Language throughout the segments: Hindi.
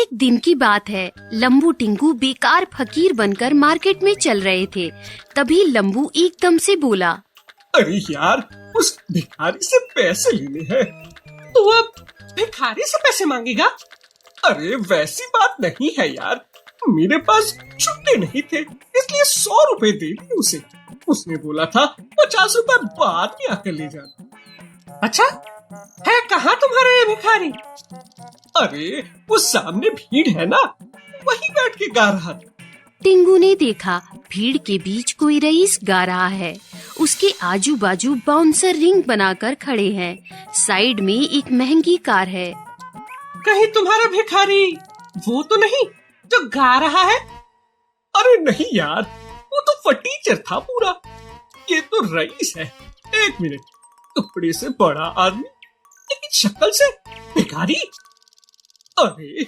एक दिन की बात है। लंबू टिंगू बेकार फकीर बनकर मार्केट में चल रहे थे। तभी लंबू एकदम से बोला, अरे यार, उस भिखारी से पैसे लेने हैं। तू अब भिखारी से पैसे मांगेगा? अरे वैसी बात नहीं है यार, मेरे पास छुट्टे नहीं थे, इसलिए 100 रुपए दे दिए उसे। उसने बोला था 50 रुपए बाद में आकर ले जाना। अच्छा, है कहाँ तुम्हारा ये भिखारी? अरे वो सामने भीड़ है ना, वहीं बैठ के गा रहा था। टिंगू ने देखा भीड़ के बीच कोई रईस गा रहा है। उसके आजू बाजू बाउंसर रिंग बनाकर खड़े हैं। साइड में एक महंगी कार है। कहीं तुम्हारा भिखारी वो तो नहीं जो गा रहा है? अरे नहीं यार, वो तो फटीचर था पूरा। ये तो रईस है। एक मिनट, कपड़े से बड़ा आदमी लेकिन शक्ल से भिखारी। अरे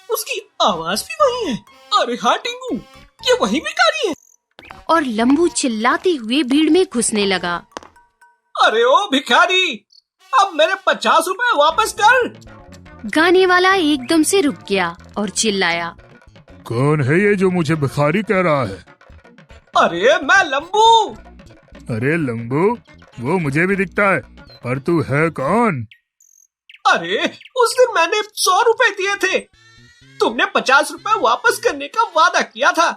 उसकी आवाज भी वही है। अरे हाँ टिंगू, ये वही भिखारी है। और लंबू चिल्लाते हुए भीड़ में घुसने लगा। अरे ओ भिखारी, अब मेरे 50 रुपए वापस कर। गाने वाला एकदम से रुक गया और चिल्लाया, कौन है ये जो मुझे भिखारी कह रहा है? अरे मैं लंबू। अरे लंबू, वो मुझे भी दिखता है, पर तू है कौन? अरे उस दिन मैंने 100 रुपए दिए थे, तुमने 50 रुपए वापस करने का वादा किया था।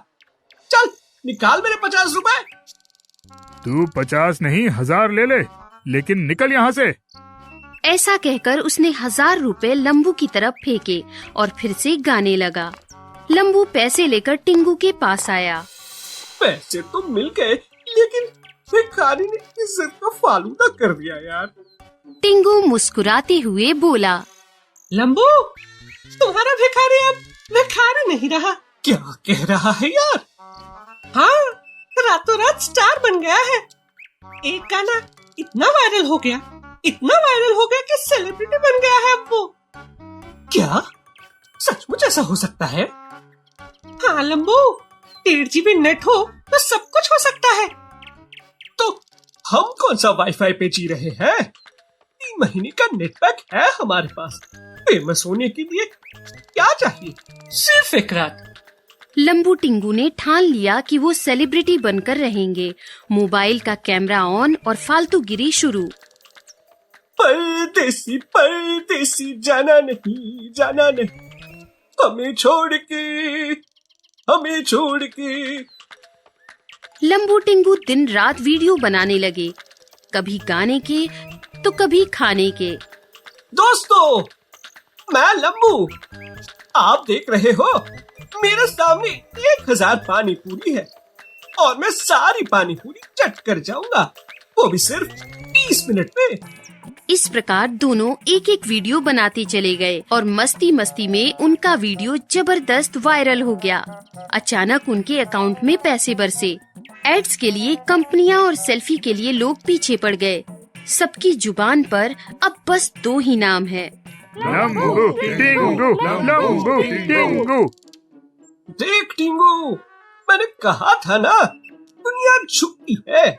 चल निकाल मेरे 50 रुपए। तू 50 नहीं 1000 ले, लेकिन निकल यहाँ से। ऐसा कहकर उसने 1000 रुपए लंबू की तरफ फेंके और फिर से गाने लगा। लंबू पैसे लेकर टिंगू के पास आया। पैसे तो मिल गए, लेकिन भिखारी ने इज्जत का फालूदा कर दिया यार। टिंगू मुस्कुराते हुए बोला, लंबू, तुम्हारा भिखारी अब भिखारी नहीं रहा। क्या कह रहा है यार? हाँ, रातों रात स्टार बन गया है। एक गाना इतना वायरल हो गया कि सेलिब्रिटी बन गया है अब वो। क्या सचमुच ऐसा हो सकता है? हाँ लंबू, 1.5 GB नेट हो तो सब कुछ हो सकता है। तो हम कौन सा वाईफाई पे जी रहे हैं? 3 महीने का नेट पैक है हमारे पास। फेमस होने के लिए क्या चाहिए? सिर्फ एक रात। लंबू टिंगू ने ठान लिया कि वो सेलिब्रिटी बनकर रहेंगे। मोबाइल का कैमरा ऑन और फालतूगिरी शुरू। परदेसी परदेसी, जाना नहीं, हमें छोड़ के। लंबू टिंगू दिन रात वीडियो बनाने लगे, कभी गाने के तो कभी खाने के। दोस्तों, मैं लंबू, आप देख रहे हो मेरे सामने 1000 पानी पूरी है और मैं सारी पानी पूरी चट कर जाऊंगा, वो भी सिर्फ 20 मिनट में। इस प्रकार दोनों एक एक वीडियो बनाते चले गए और मस्ती मस्ती में उनका वीडियो जबरदस्त वायरल हो गया। अचानक उनके अकाउंट में पैसे बरसे। एड्स के लिए कंपनियां और सेल्फी के लिए लोग पीछे पड़ गए। सबकी जुबान पर अब बस 2 ही नाम है, लंबू टिंगू, लंबू टिंगू। देख टिंगू, मैंने कहा था ना, दुनिया झुकती है,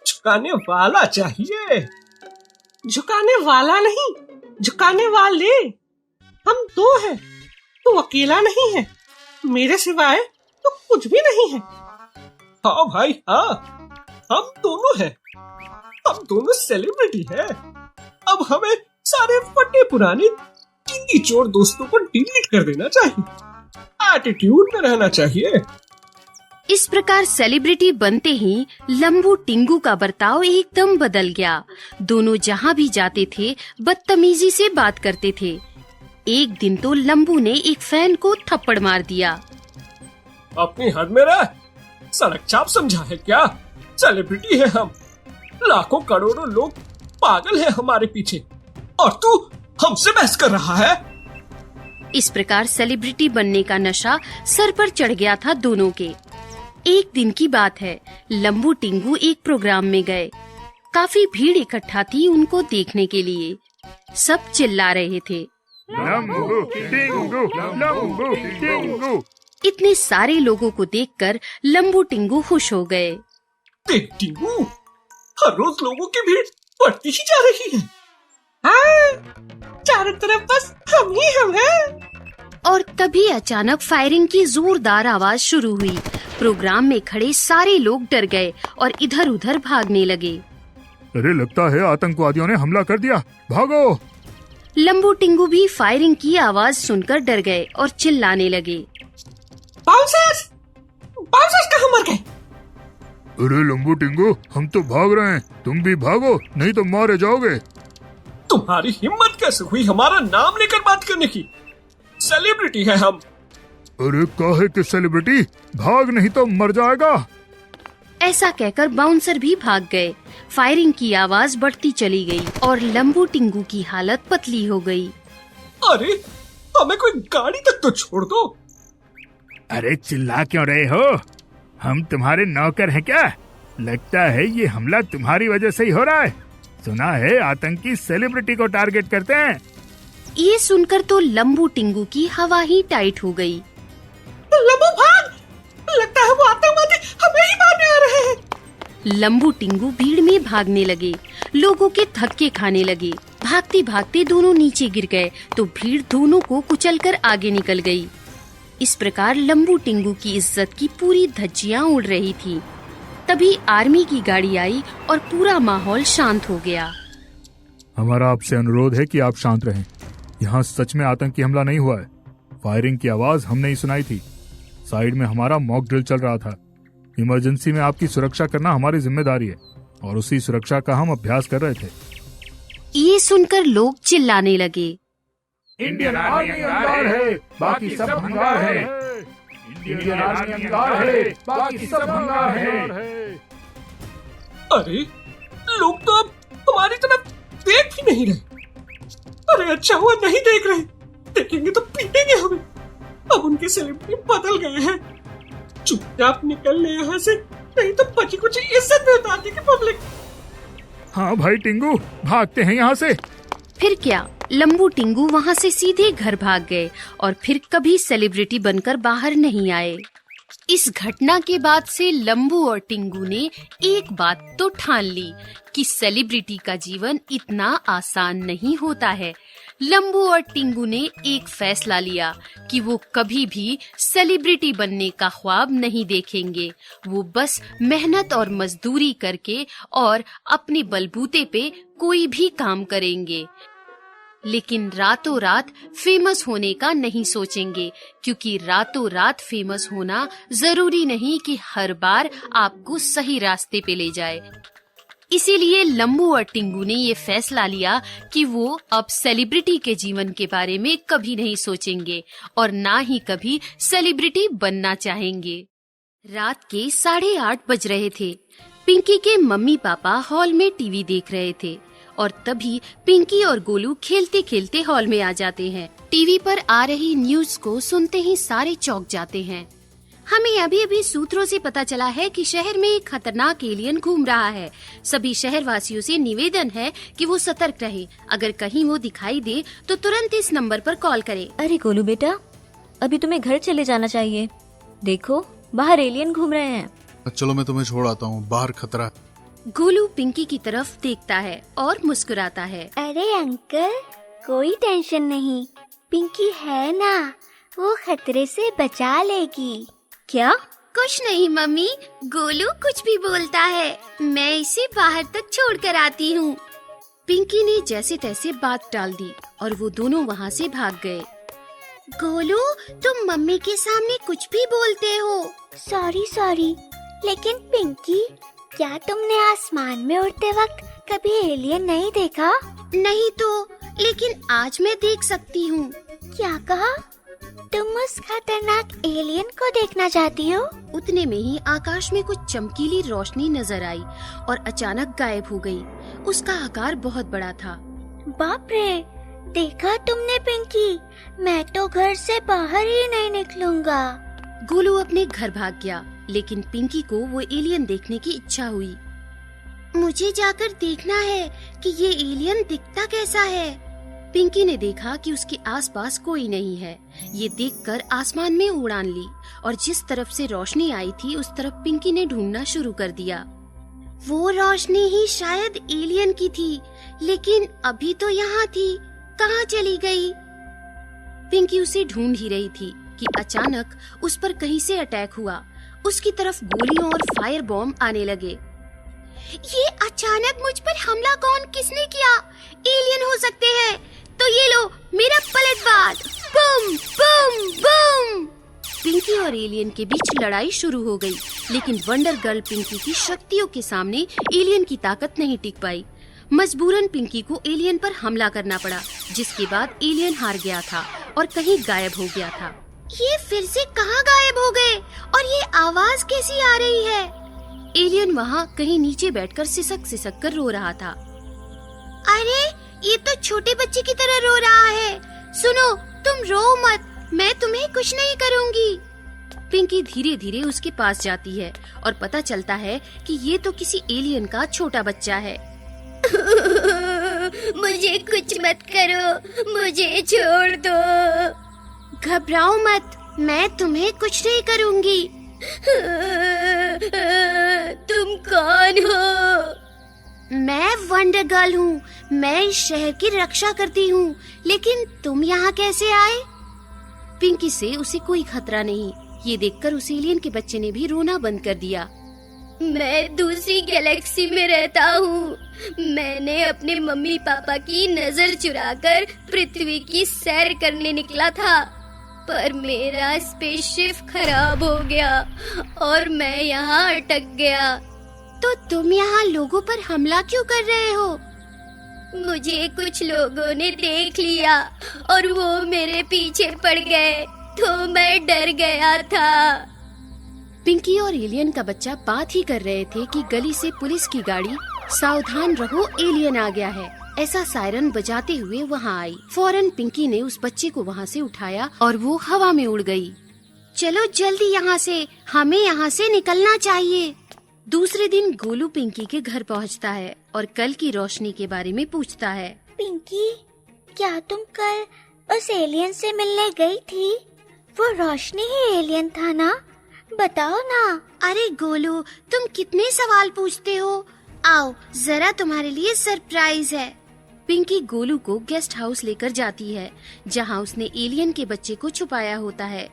झुकाने वाला चाहिए। झुकाने वाला नहीं, झुकाने वाले। हम 2 हैं, तू अकेला नहीं है, मेरे सिवाय तो कुछ भी नहीं है। हाँ भाई हाँ, हम दोनों हैं, हम दोनों सेलिब्रिटी हैं। अब हमें सारे फटे पुराने चिंगी चोर दोस्तों को डिलीट कर देना चाहिए, एटीट्यूड में रहना चाहिए। इस प्रकार सेलिब्रिटी बनते ही लंबू टिंगू का बर्ताव एकदम बदल गया। दोनों जहाँ भी जाते थे बदतमीजी से बात करते थे। एक दिन तो लंबू ने एक फैन को थप्पड़ मार दिया। अपनी हद में रह, सड़क चाप समझा है क्या? सेलिब्रिटी है हम, लाखों करोड़ों लोग पागल हैं हमारे पीछे, और तू हमसे बहस कर रहा है। इस प्रकार सेलिब्रिटी बनने का नशा सर पर चढ़ गया था दोनों के। एक दिन की बात है, लंबू टिंगू एक प्रोग्राम में गए। काफी भीड़ इकट्ठा थी उनको देखने के लिए। सब चिल्ला रहे थे, लंबू टिंगू, लंबू टिंगू। इतने सारे लोगों को देखकर लंबू टिंगू खुश हो गए। देख टिंगू, हर रोज लोगों की भीड़ बढ़ती ही जा रही है। हाँ, चारों तरफ बस हम ही हम हैं। और तभी अचानक फायरिंग की जोरदार आवाज शुरू हुई। प्रोग्राम में खड़े सारे लोग डर गए और इधर उधर भागने लगे। अरे लगता है आतंकवादियों ने हमला कर दिया, भागो। लंबू टिंगू भी फायरिंग की आवाज सुनकर डर गए और चिल्लाने लगे। बाउंसर्स! बाउंसर्स कहाँ मर गए? अरे लंबू टिंगू, हम तो भाग रहे हैं, तुम भी भागो, नहीं तो मारे जाओगे। तुम्हारी हिम्मत कैसे हुई हमारा नाम लेकर बात करने की? सेलिब्रिटी है हम। अरे काहे के सेलिब्रिटी, भाग नहीं तो मर जाएगा। ऐसा कहकर बाउंसर भी भाग गए। फायरिंग की आवाज बढ़ती चली गई और लंबू टिंगू की हालत पतली हो गई। अरे हमें कोई गाड़ी तक तो छोड़ दो। अरे चिल्ला क्यों रहे हो, हम तुम्हारे नौकर हैं क्या? लगता है ये हमला तुम्हारी वजह से ही हो रहा है। सुना है आतंकी सेलिब्रिटी को टारगेट करते हैं। ये सुनकर तो लंबू टिंगू की हवा ही टाइट हो गई। लंबू भाग! लगता है वो आतंकवादी हमें ही मारने आ रहे हैं। लंबू टिंगू भीड़ में भागने लगे, लोगों के धक्के खाने लगे। भागते भागते दोनों नीचे गिर गए तो भीड़ दोनों को कुचलकर आगे निकल गई। इस प्रकार लंबू टिंगू की इज्जत की पूरी धज्जियां उड़ रही थी। तभी आर्मी की गाड़ी आई और पूरा माहौल शांत हो गया। हमारा आपसे अनुरोध है कि आप शांत रहें। यहाँ सच में आतंकी हमला नहीं हुआ है। फायरिंग की आवाज हमने ही सुनाई थी। साइड में हमारा मॉक ड्रिल चल रहा था। इमरजेंसी में आपकी सुरक्षा करना हमारी जिम्मेदारी है और उसी सुरक्षा का हम अभ्यास कर रहे थे। ये सुनकर लोग चिल्लाने लगे। इंडियन आर्मी अंगार है, बाकी सब भंगार है। इंडियन आर्मी अंगार है, बाकी सब भंगार है। अरे लोग तो अब हमारी तरफ देख ही नहीं रहे। अरे अच्छा हुआ नहीं देख रहे, देखेंगे तो पीटेंगे हमें। अब उनके सेलिब्रिटी बदल गए हैं। चुपचाप निकल ले यहाँ से, नहीं तो बची कुछ इज्जत में उतार देगी पब्लिक। हाँ भाई टिंगू, भागते हैं यहाँ से। फिर क्या, लंबू टिंगू वहाँ से सीधे घर भाग गए और फिर कभी सेलिब्रिटी बनकर बाहर नहीं आए। इस घटना के बाद से लंबू और टिंगू ने एक बात तो ठान ली कि सेलिब्रिटी का जीवन इतना आसान नहीं होता है। लंबू और टिंगू ने एक फैसला लिया कि वो कभी भी सेलिब्रिटी बनने का ख्वाब नहीं देखेंगे। वो बस मेहनत और मजदूरी करके और अपने बलबूते पे कोई भी काम करेंगे, लेकिन रातों रात फेमस होने का नहीं सोचेंगे, क्योंकि रातों रात फेमस होना जरूरी नहीं कि हर बार आपको सही रास्ते पे ले जाए। इसीलिए लंबू और टिंगू ने ये फैसला लिया कि वो अब सेलिब्रिटी के जीवन के बारे में कभी नहीं सोचेंगे और ना ही कभी सेलिब्रिटी बनना चाहेंगे। रात के 8:30 बज रहे थे। पिंकी के मम्मी पापा हॉल में टीवी देख रहे थे और तभी पिंकी और गोलू खेलते खेलते हॉल में आ जाते हैं। टीवी पर आ रही न्यूज को सुनते ही सारे चौंक जाते हैं। हमें अभी अभी सूत्रों से पता चला है कि शहर में एक खतरनाक एलियन घूम रहा है। सभी शहर वासियों से निवेदन है कि वो सतर्क रहे। अगर कहीं वो दिखाई दे तो तुरंत इस नंबर पर कॉल करें। अरे गोलू बेटा, अभी तुम्हें घर चले जाना चाहिए। देखो बाहर एलियन घूम रहे हैं। चलो मैं तुम्हें छोड़ आता हूँ, बाहर खतरा है। गोलू पिंकी की तरफ देखता है और मुस्कुराता है। अरे अंकल, कोई टेंशन नहीं, पिंकी है ना, वो खतरे से बचा लेगी। क्या? कुछ नहीं मम्मी, गोलू कुछ भी बोलता है, मैं इसे बाहर तक छोड़ कर आती हूँ। पिंकी ने जैसे तैसे बात टाल दी और वो दोनों वहाँ से भाग गए। गोलू, तुम मम्मी के सामने कुछ भी बोलते हो। सॉरी, लेकिन पिंकी, क्या तुमने आसमान में उड़ते वक्त कभी एलियन नहीं देखा? नहीं तो, लेकिन आज मैं देख सकती हूँ। क्या कहा? तुम उस खतरनाक एलियन को देखना चाहती हो? उतने में ही आकाश में कुछ चमकीली रोशनी नजर आई और अचानक गायब हो गई। उसका आकार बहुत बड़ा था। बाप रे, देखा तुमने पिंकी, मैं तो घर से बाहर ही नहीं निकलूंगा। गोलू अपने घर भाग गया, लेकिन पिंकी को वो एलियन देखने की इच्छा हुई। मुझे जाकर देखना है कि ये एलियन दिखता कैसा है। पिंकी ने देखा कि उसके आसपास कोई नहीं है। ये देखकर आसमान में उड़ान ली और जिस तरफ से रोशनी आई थी उस तरफ पिंकी ने ढूंढना शुरू कर दिया। वो रोशनी ही शायद एलियन की थी, लेकिन अभी तो यहाँ थी, कहाँ चली गई? पिंकी उसे ढूंढ ही रही थी कि अचानक उस पर कहीं से अटैक हुआ। उसकी तरफ गोलियों और फायर बॉम्ब आने लगे। ये अचानक मुझ पर हमला किसने किया? एलियन हो सकते हैं। तो ये लो मेरा पलटवार। बम बम बम। पिंकी और एलियन के बीच लड़ाई शुरू हो गई, लेकिन वंडर गर्ल पिंकी की शक्तियों के सामने एलियन की ताकत नहीं टिक पाई। मजबूरन पिंकी को एलियन पर हमला करना पड़ा, जिसके बाद एलियन हार गया था और कहीं गायब हो गया था। ये फिर से कहाँ गायब हो गए और ये आवाज कैसी आ रही है? एलियन वहाँ कहीं नीचे बैठकर सिसक कर रो रहा था। अरे ये तो छोटे बच्चे की तरह रो रहा है। सुनो, तुम रो मत, मैं तुम्हें कुछ नहीं करूँगी। पिंकी धीरे धीरे उसके पास जाती है और पता चलता है कि ये तो किसी एलियन का छोटा बच्चा है। मुझे कुछ मत करो, मुझे छोड़ दो। घबराओ मत, मैं तुम्हें कुछ नहीं करूँगी। तुम कौन हो? मैं वंडर गर्ल हूँ। मैं इस शहर की रक्षा करती हूँ, लेकिन तुम यहाँ कैसे आए? पिंकी से उसे कोई खतरा नहीं। ये देखकर उस एलियन के बच्चे ने भी रोना बंद कर दिया। मैं दूसरी गैलेक्सी में रहता हूँ। मैंने अपने मम्मी पापा की नजर चुराकर पृथ्वी की सैर करने निकला था, पर मेरा स्पेसशिप खराब हो गया और मैं यहाँ अटक गया। तो तुम यहाँ लोगों पर हमला क्यों कर रहे हो? मुझे कुछ लोगों ने देख लिया और वो मेरे पीछे पड़ गए, तो मैं डर गया था। पिंकी और एलियन का बच्चा बात ही कर रहे थे कि गली से पुलिस की गाड़ी सावधान रहो एलियन आ गया है ऐसा सायरन बजाते हुए वहाँ आई। फौरन पिंकी ने उस बच्चे को वहाँ से उठाया और वो हवा में उड़ गई। चलो जल्दी यहाँ से, हमें यहाँ से निकलना चाहिए। दूसरे दिन गोलू पिंकी के घर पहुँचता है और कल की रोशनी के बारे में पूछता है। पिंकी, क्या तुम कल उस एलियन से मिलने गई थी? वो रोशनी ही एलियन था ना? बताओ ना। अरे गोलू, तुम कितने सवाल पूछते हो। आओ, जरा तुम्हारे लिए सरप्राइज है। पिंकी गोलू को गेस्ट हाउस लेकर जाती है, जहाँ उसने एलियन के बच्चे को छुपाया होता है।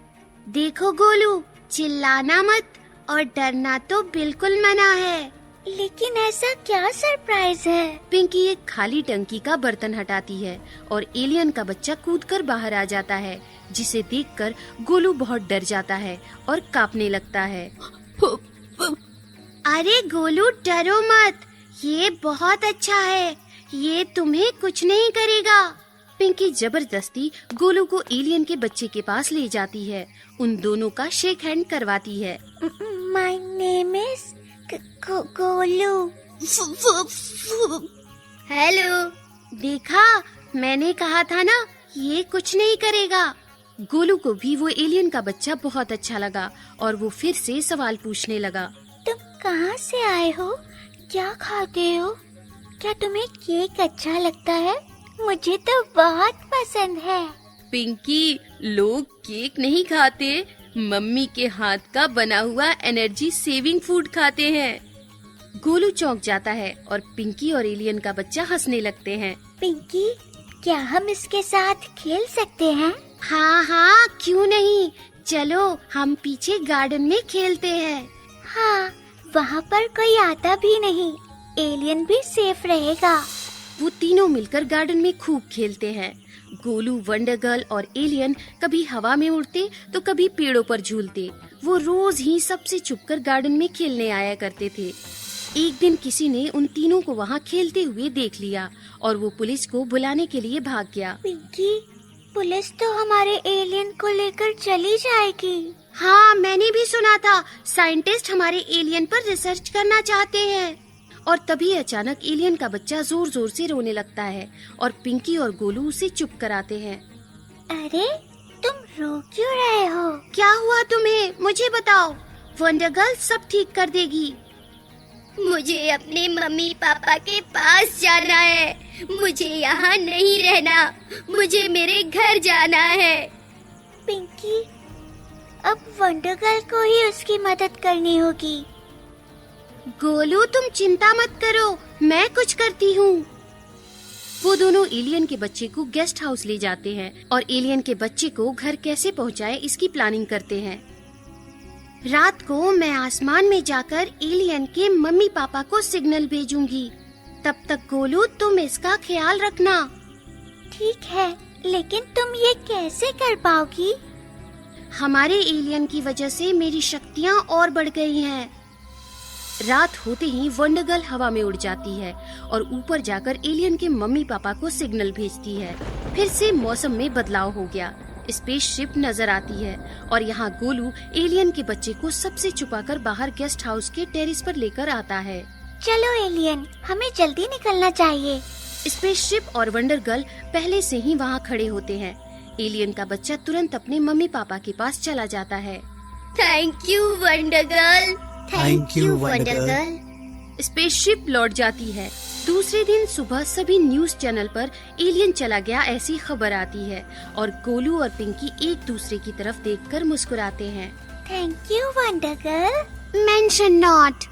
देखो गोलू, चिल्लाना मत और डरना तो बिल्कुल मना है। लेकिन ऐसा क्या सरप्राइज है? पिंकी एक खाली टंकी का बर्तन हटाती है और एलियन का बच्चा कूदकर बाहर आ जाता है, जिसे देखकर गोलू बहुत डर जाता है और कांपने लगता है। अरे गोलू, डरो मत, ये बहुत अच्छा है, ये तुम्हें कुछ नहीं करेगा। पिंकी जबरदस्ती गोलू को एलियन के बच्चे के पास ले जाती है। उन दोनों का शेक हैंड करवाती है। My name is Golu. Hello, देखा, मैंने कहा था ना, ये कुछ नहीं करेगा। गोलू को भी वो एलियन का बच्चा बहुत अच्छा लगा और वो फिर से सवाल पूछने लगा। तुम कहाँ से आए हो? क्या खाते हो? क्या तुम्हें केक अच्छा लगता है? मुझे तो बहुत पसंद है। पिंकी, लोग केक नहीं खाते, मम्मी के हाथ का बना हुआ एनर्जी सेविंग फूड खाते हैं। गोलू चौंक जाता है और पिंकी और एलियन का बच्चा हंसने लगते हैं। पिंकी, क्या हम इसके साथ खेल सकते हैं? हाँ हाँ, क्यों नहीं, चलो हम पीछे गार्डन में खेलते हैं। हाँ, वहाँ पर कोई आता भी नहीं, एलियन भी सेफ रहेगा। वो तीनों मिलकर गार्डन में खूब खेलते हैं। गोलू, वंडर गर्ल और एलियन कभी हवा में उड़ते तो कभी पेड़ों पर झूलते। वो रोज ही सबसे छुपकर गार्डन में खेलने आया करते थे। एक दिन किसी ने उन तीनों को वहाँ खेलते हुए देख लिया और वो पुलिस को बुलाने के लिए भाग गया। पिंकी, पुलिस तो हमारे एलियन को लेकर चली जाएगी। हाँ, मैंने भी सुना था, साइंटिस्ट हमारे एलियन पर रिसर्च करना चाहते हैं। और तभी अचानक एलियन का बच्चा जोर जोर से रोने लगता है और पिंकी और गोलू उसे चुप कराते हैं। अरे, तुम रो क्यों रहे हो? क्या हुआ तुम्हें, मुझे बताओ, वंडर गर्ल सब ठीक कर देगी। मुझे अपने मम्मी पापा के पास जाना है, मुझे यहाँ नहीं रहना, मुझे मेरे घर जाना है। पिंकी, अब वंडर गर्ल को ही उसकी मदद करनी होगी। गोलू, तुम चिंता मत करो, मैं कुछ करती हूँ। वो दोनों एलियन के बच्चे को गेस्ट हाउस ले जाते हैं और एलियन के बच्चे को घर कैसे पहुंचाए इसकी प्लानिंग करते हैं। रात को मैं आसमान में जाकर एलियन के मम्मी पापा को सिग्नल भेजूंगी। तब तक गोलू तुम इसका ख्याल रखना। ठीक है, लेकिन तुम ये कैसे कर पाओगी? हमारे एलियन की वजह से मेरी शक्तियाँ और बढ़ गई हैं। रात होते ही वंडर गर्ल हवा में उड़ जाती है और ऊपर जाकर एलियन के मम्मी पापा को सिग्नल भेजती है। फिर से मौसम में बदलाव हो गया। स्पेसशिप नजर आती है और यहाँ गोलू एलियन के बच्चे को सबसे छुपाकर बाहर गेस्ट हाउस के टेरेस पर लेकर आता है। चलो एलियन, हमें जल्दी निकलना चाहिए। स्पेसशिप और वंडर गर्ल पहले से ही वहाँ खड़े होते हैं। एलियन का बच्चा तुरंत अपने मम्मी पापा के पास चला जाता है। Thank you wonder girl. Thank you, Wonder Girl। Spaceship लौट जाती है। दूसरे दिन सुबह सभी न्यूज चैनल पर एलियन चला गया ऐसी खबर आती है और गोलू और पिंकी एक दूसरे की तरफ देखकर मुस्कुराते हैं। Thank you wonder girl. Mention not.